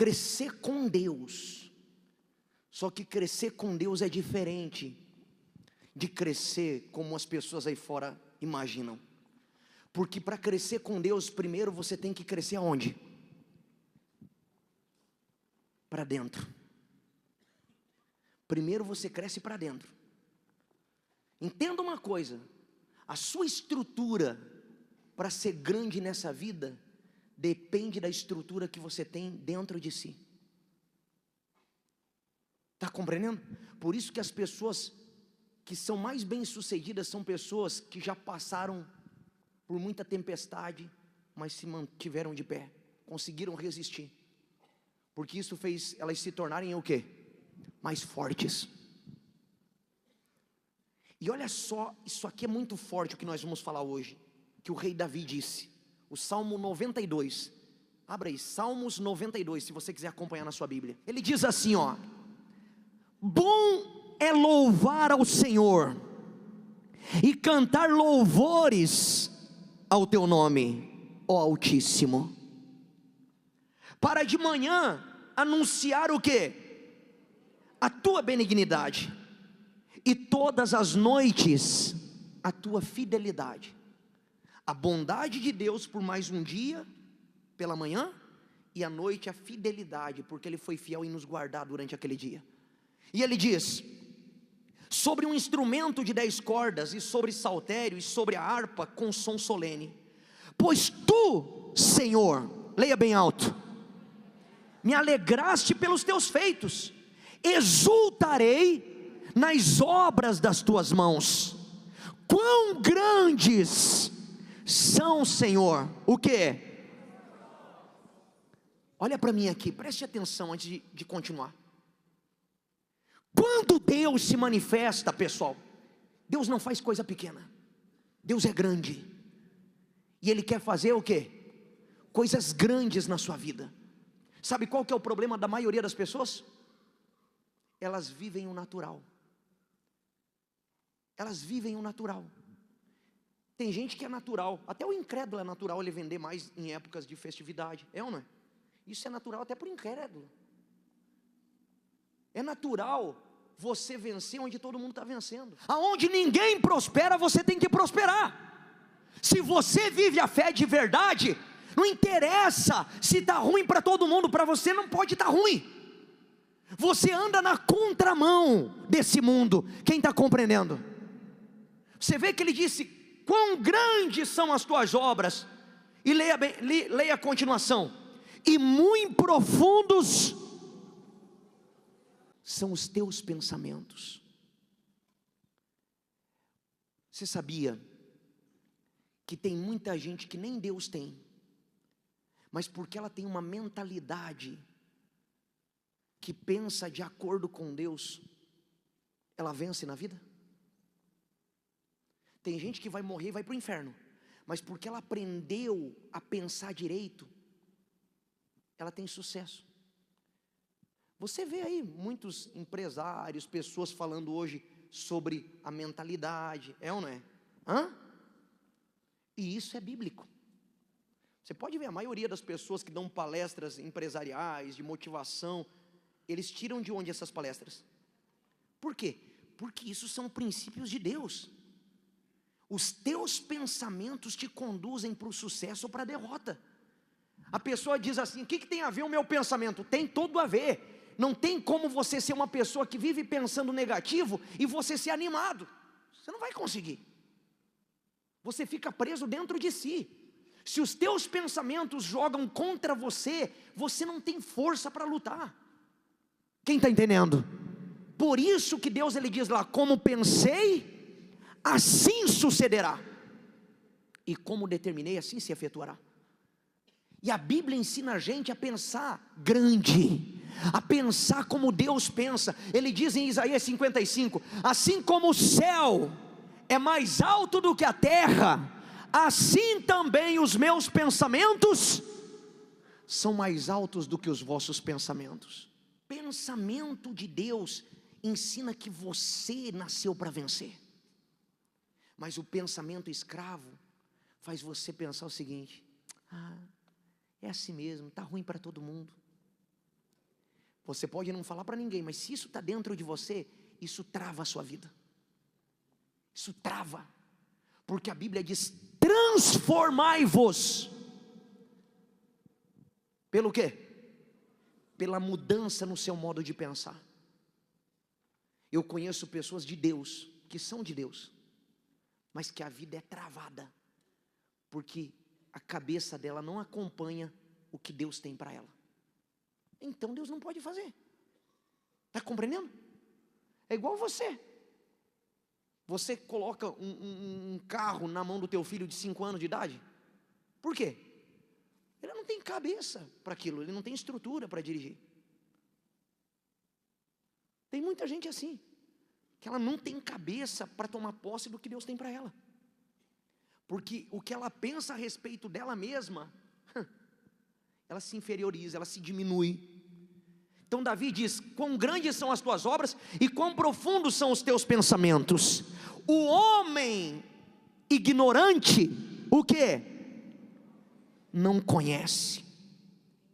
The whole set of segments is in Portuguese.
crescer com Deus. Só que crescer com Deus é diferente de crescer como as pessoas aí fora imaginam. Porque para crescer com Deus, primeiro você tem que crescer aonde? Para dentro. Primeiro você cresce para dentro. Entenda uma coisa: a sua estrutura para ser grande nessa vida depende da estrutura que você tem dentro de si. Está compreendendo? Por isso que as pessoas que são mais bem-sucedidas são pessoas que já passaram por muita tempestade, mas se mantiveram de pé, conseguiram resistir, porque isso fez elas se tornarem o quê? Mais fortes. E olha só, isso aqui é muito forte o que nós vamos falar hoje, que o rei Davi disse, o Salmo 92, abra aí, Salmos 92, se você quiser acompanhar na sua Bíblia. Ele diz assim, ó: bom é louvar ao Senhor, e cantar louvores ao teu nome, ó Altíssimo, para de manhã anunciar o quê? A tua benignidade, e todas as noites a tua fidelidade. A bondade de Deus por mais um dia, pela manhã, e à noite a fidelidade, porque Ele foi fiel em nos guardar durante aquele dia. E ele diz, sobre um instrumento de 10 cordas, e sobre saltério, e sobre a harpa com som solene. Pois tu, Senhor, leia bem alto, me alegraste pelos teus feitos, exultarei nas obras das tuas mãos. Quão grandes são, Senhor, o que? Olha para mim aqui, preste atenção antes de continuar. Quando Deus se manifesta, pessoal, Deus não faz coisa pequena, Deus é grande, e Ele quer fazer o quê? Coisas grandes na sua vida. Sabe qual que é o problema da maioria das pessoas? Elas vivem o natural. Elas vivem o natural. Tem gente que é natural, até o incrédulo é natural ele vender mais em épocas de festividade, é ou não é? Isso é natural até para o incrédulo. É natural você vencer onde todo mundo está vencendo. Aonde ninguém prospera, você tem que prosperar. Se você vive a fé de verdade, não interessa se está ruim para todo mundo, para você não pode estar ruim. Você anda na contramão desse mundo. Quem está compreendendo? Você vê que ele disse, quão grandes são as tuas obras, e leia a continuação, e muito profundos são os teus pensamentos. Você sabia que tem muita gente que nem Deus tem, mas porque ela tem uma mentalidade que pensa de acordo com Deus, ela vence na vida? Tem gente que vai morrer e vai para o inferno, mas porque ela aprendeu a pensar direito, ela tem sucesso. Você vê aí muitos empresários, pessoas falando hoje sobre a mentalidade, é ou não é? E isso é bíblico. Você pode ver a maioria das pessoas que dão palestras empresariais, de motivação, eles tiram de onde essas palestras? Por quê? Porque isso são princípios de Deus. Os teus pensamentos te conduzem para o sucesso ou para a derrota. A pessoa diz assim, o que tem a ver o meu pensamento? Tem tudo a ver. Não tem como você ser uma pessoa que vive pensando negativo e você ser animado. Você não vai conseguir. Você fica preso dentro de si. Se os teus pensamentos jogam contra você, você não tem força para lutar. Quem está entendendo? Por isso que Deus ele diz lá, como pensei, assim sucederá. E como determinei, assim se efetuará. E a Bíblia ensina a gente a pensar grande, a pensar como Deus pensa. Ele diz em Isaías 55, assim como o céu é mais alto do que a terra, assim também os meus pensamentos são mais altos do que os vossos pensamentos. Pensamento de Deus ensina que você nasceu para vencer. Mas o pensamento escravo faz você pensar o seguinte, é assim mesmo, está ruim para todo mundo. Você pode não falar para ninguém, mas se isso está dentro de você, isso trava a sua vida. Isso trava. Porque a Bíblia diz: transformai-vos. Pelo quê? Pela mudança no seu modo de pensar. Eu conheço pessoas de Deus, que são de Deus, mas que a vida é travada, porque a cabeça dela não acompanha o que Deus tem para ela. Então Deus não pode fazer. Está compreendendo? É igual você. Você coloca um carro na mão do teu filho de 5 anos de idade. Por quê? Ele não tem cabeça para aquilo, ele não tem estrutura para dirigir. Tem muita gente assim, que ela não tem cabeça para tomar posse do que Deus tem para ela. Porque o que ela pensa a respeito dela mesma, ela se inferioriza, ela se diminui. Então Davi diz: quão grandes são as tuas obras e quão profundos são os teus pensamentos. O homem ignorante, o quê? Não conhece,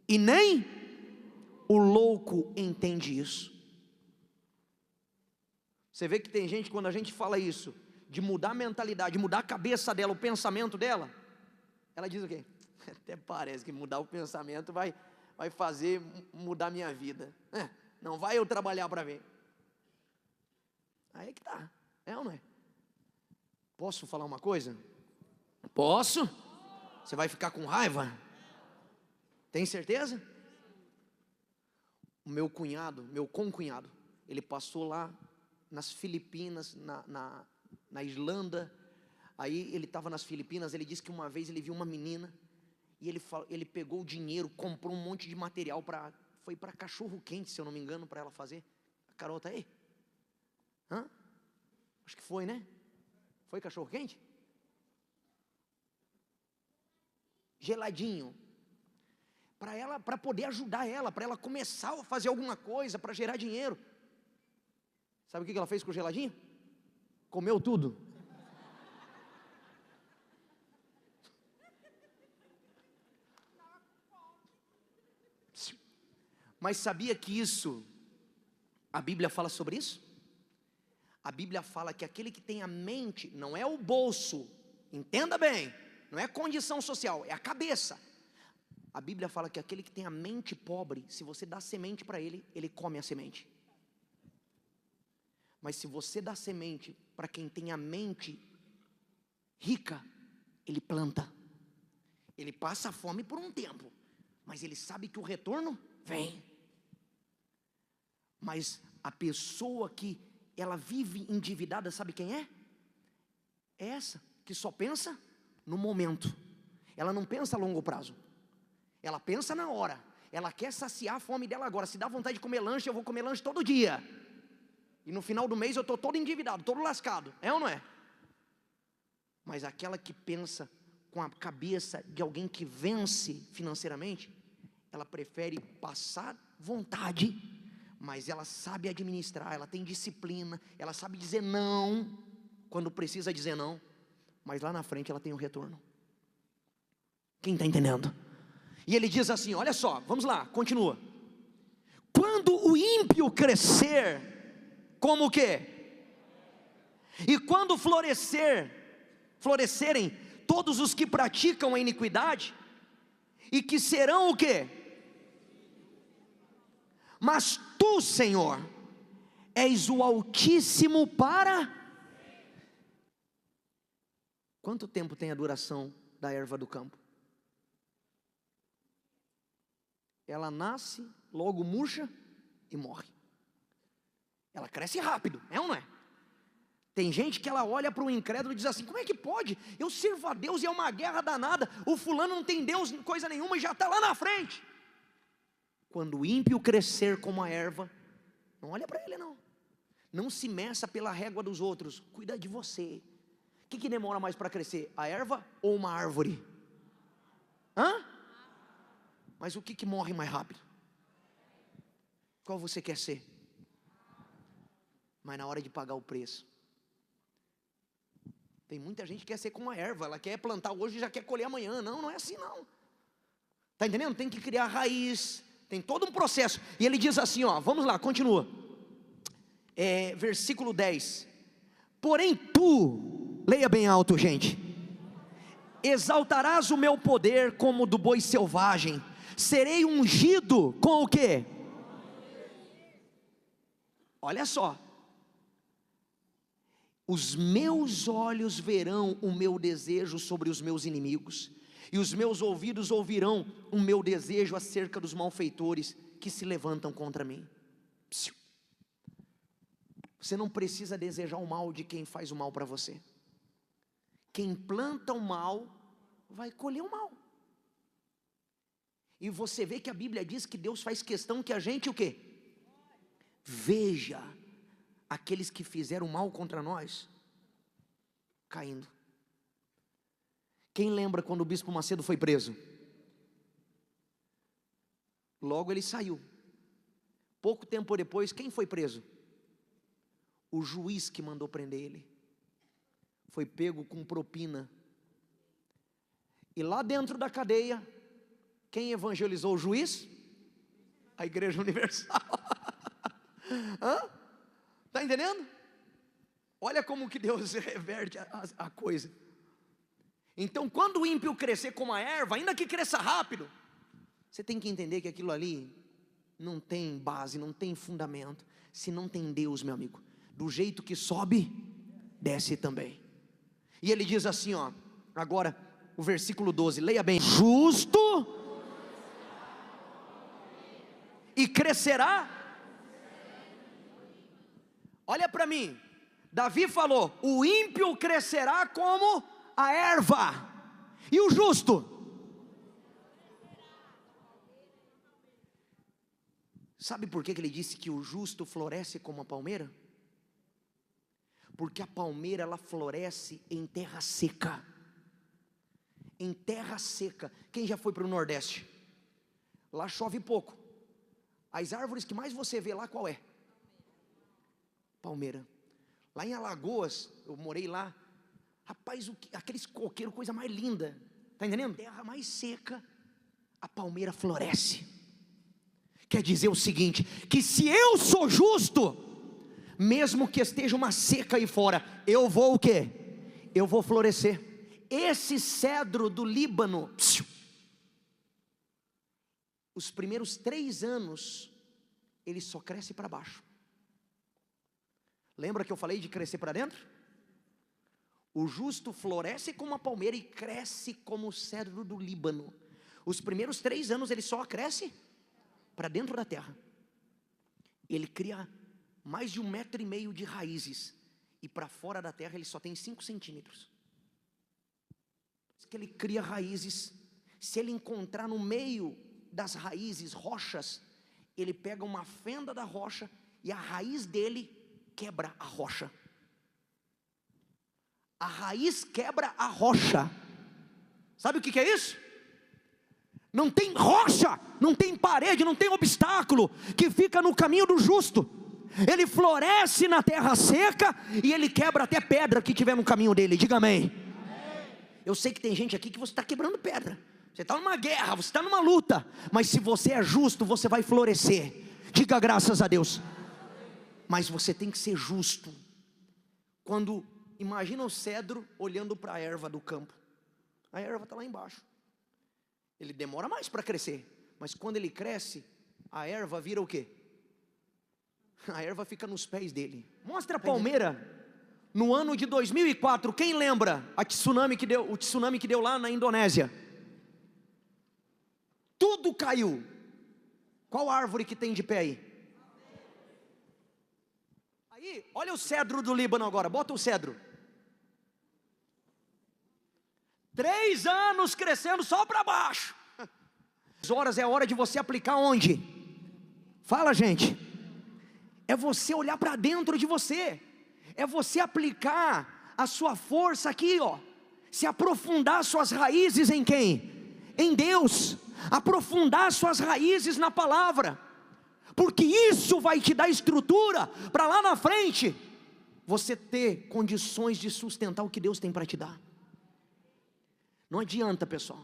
e nem o louco entende isso. Você vê que tem gente, quando a gente fala isso, de mudar a mentalidade, de mudar a cabeça dela, o pensamento dela, ela diz o quê? Até parece que mudar o pensamento vai fazer mudar minha vida. Não vai eu trabalhar para ver. Aí que tá, é ou não é? Posso falar uma coisa? Posso? Você vai ficar com raiva? Tem certeza? O meu cunhado, meu concunhado, ele passou lá nas Filipinas, na Islândia. Aí ele estava nas Filipinas. Ele disse que uma vez ele viu uma menina, e ele pegou o dinheiro, comprou um monte de material, foi para cachorro quente, se eu não me engano, para ela fazer. A Carol está aí? Acho que foi, né? Foi cachorro quente? Geladinho, para poder ajudar ela, para ela começar a fazer alguma coisa, para gerar dinheiro. Sabe o que ela fez com o geladinho? Comeu tudo. Mas sabia que isso, a Bíblia fala sobre isso? A Bíblia fala que aquele que tem a mente, não é o bolso, entenda bem, não é a condição social, é a cabeça. A Bíblia fala que aquele que tem a mente pobre, se você dá semente para ele, ele come a semente. Mas se você dá semente para quem tem a mente rica, ele planta. Ele passa fome por um tempo, mas ele sabe que o retorno vem. Mas a pessoa que ela vive endividada, sabe quem é? É essa, que só pensa no momento. Ela não pensa a longo prazo. Ela pensa na hora. Ela quer saciar a fome dela agora. Se dá vontade de comer lanche, eu vou comer lanche todo dia. E no final do mês eu estou todo endividado, todo lascado. É ou não é? Mas aquela que pensa com a cabeça de alguém que vence financeiramente, ela prefere passar vontade, mas ela sabe administrar, ela tem disciplina, ela sabe dizer não, quando precisa dizer não, mas lá na frente ela tem o retorno. Quem está entendendo? E ele diz assim, olha só, vamos lá, continua. Quando o ímpio crescer, como o quê? E quando florescerem todos os que praticam a iniquidade, e que serão o quê? Mas tu, Senhor, és o Altíssimo para... Quanto tempo tem a duração da erva do campo? Ela nasce, logo murcha e morre. Ela cresce rápido, é ou não é? Tem gente que ela olha para o incrédulo e diz assim, como é que pode? Eu sirvo a Deus e é uma guerra danada, o fulano não tem Deus, coisa nenhuma, e já está lá na frente. Quando o ímpio crescer como a erva, não olha para ele não. Não se meça pela régua dos outros, cuida de você. O que demora mais para crescer? A erva ou uma árvore? Mas o que morre mais rápido? Qual você quer ser? Mas na hora de pagar o preço, tem muita gente que quer ser como a erva, ela quer plantar hoje e já quer colher amanhã. Não é assim não. Está entendendo? Tem que criar raiz, Tem todo um processo. E ele diz assim, ó, vamos lá, continua. Versículo 10. Porém tu, leia bem alto, gente, exaltarás o meu poder como do boi selvagem, serei ungido com o quê? Olha só, os meus olhos verão o meu desejo sobre os meus inimigos, e os meus ouvidos ouvirão o meu desejo acerca dos malfeitores que se levantam contra mim. Você não precisa desejar o mal de quem faz o mal para você. Quem planta o mal, vai colher o mal. E você vê que a Bíblia diz que Deus faz questão que a gente o quê? Veja aqueles que fizeram mal contra nós caindo. Quem lembra quando o bispo Macedo foi preso? Logo ele saiu. Pouco tempo depois, quem foi preso? O juiz que mandou prender ele. Foi pego com propina. E lá dentro da cadeia, quem evangelizou o juiz? A Igreja Universal. Está entendendo? Olha como que Deus reverte a coisa. Então quando o ímpio crescer como a erva, ainda que cresça rápido, você tem que entender que aquilo ali não tem base, não tem fundamento. Se não tem Deus, meu amigo, do jeito que sobe, desce também. E ele diz assim, ó, agora o versículo 12, leia bem: justo e crescerá. Olha para mim, Davi falou, o ímpio crescerá como a erva, e o justo? Sabe por que ele disse que o justo floresce como a palmeira? Porque a palmeira ela floresce em terra seca. Em terra seca. Quem já foi para o Nordeste? Lá chove pouco. As árvores que mais você vê lá, qual é? Palmeira. Lá em Alagoas, eu morei lá. Rapaz, aqueles coqueiros, coisa mais linda. Está entendendo? Terra mais seca, a palmeira floresce. Quer dizer o seguinte, que se eu sou justo, mesmo que esteja uma seca aí fora, eu vou o quê? Eu vou florescer. Esse cedro do Líbano, os primeiros 3 anos, ele só cresce para baixo. Lembra que eu falei de crescer para dentro? O justo floresce como a palmeira e cresce como o cedro do Líbano. Os primeiros 3 anos ele só cresce para dentro da terra. Ele cria mais de 1,5 metro de raízes, e para fora da terra ele só tem 5 centímetros. Que ele cria raízes. Se ele encontrar no meio das raízes rochas, ele pega uma fenda da rocha e a raiz dele quebra a rocha. A raiz quebra a rocha. Sabe o que é isso? Não tem rocha, não tem parede, não tem obstáculo que fica no caminho do justo. Ele floresce na terra seca e ele quebra até pedra que tiver no caminho dele. Diga amém. Eu sei que tem gente aqui que você está quebrando pedra. Você está numa guerra, você está numa luta. Mas se você é justo, você vai florescer. Diga graças a Deus. Mas você tem que ser justo. Quando imagina o cedro olhando para a erva do campo. A erva está lá embaixo. Ele demora mais para crescer. Mas quando ele cresce, a erva vira o quê? A erva fica nos pés dele. Mostra a palmeira. No ano de 2004, quem lembra o tsunami que deu lá na Indonésia? Tudo caiu. Qual árvore que tem de pé aí? Aí, olha o cedro do Líbano agora, bota o cedro. 3 anos crescendo só para baixo. As horas é a hora de você aplicar onde? Fala, gente. É você olhar para dentro de você. É você aplicar a sua força aqui, ó. Se aprofundar suas raízes em quem? Em Deus. Aprofundar suas raízes na palavra. Porque isso vai te dar estrutura para lá na frente você ter condições de sustentar o que Deus tem para te dar. Não adianta, pessoal.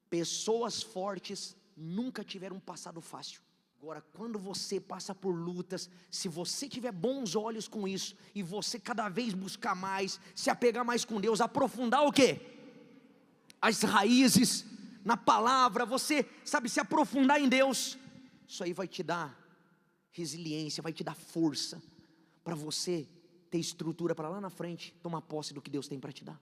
Pessoas fortes nunca tiveram um passado fácil. Agora, quando você passa por lutas, se você tiver bons olhos com isso, e você cada vez buscar mais, se apegar mais com Deus, aprofundar o quê? As raízes na palavra, você sabe, se aprofundar em Deus, isso aí vai te dar resiliência, vai te dar força, para você ter estrutura para lá na frente, tomar posse do que Deus tem para te dar.